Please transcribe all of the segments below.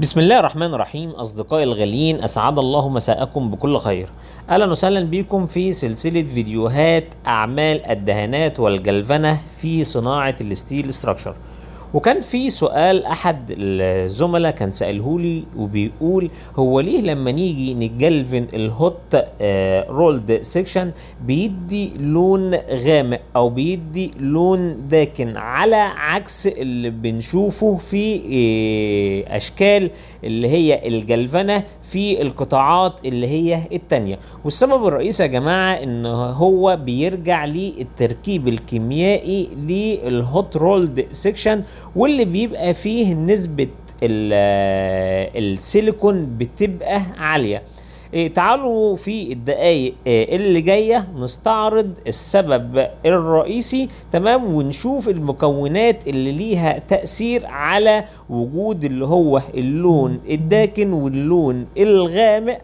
بسم الله الرحمن الرحيم. أصدقائي الغاليين، أسعد الله مساءكم بكل خير. أهلا وسهلا بكم في سلسلة فيديوهات أعمال الدهانات والجلفنة في صناعة الستيل ستراكشر. وكان في سؤال أحد الزملاء كان سأله لي وبيقول: هو ليه لما نيجي نجلفن الهوت رولد سيكشن بيدي لون غامق أو بيدي لون داكن، على عكس اللي بنشوفه في أشكال اللي هي الجلفنة في القطاعات اللي هي التانية؟ والسبب الرئيسي يا جماعة ان هو بيرجع للتركيب الكيميائي للهوت رولد سيكشن، واللي بيبقى فيه نسبة السيليكون بتبقى عالية. تعالوا في الدقايق اللي جاية نستعرض السبب الرئيسي، تمام، ونشوف المكونات اللي ليها تأثير على وجود اللي هو اللون الداكن واللون الغامق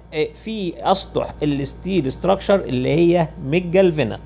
في أسطح الستيل ستراكشر اللي هي متجلفنة.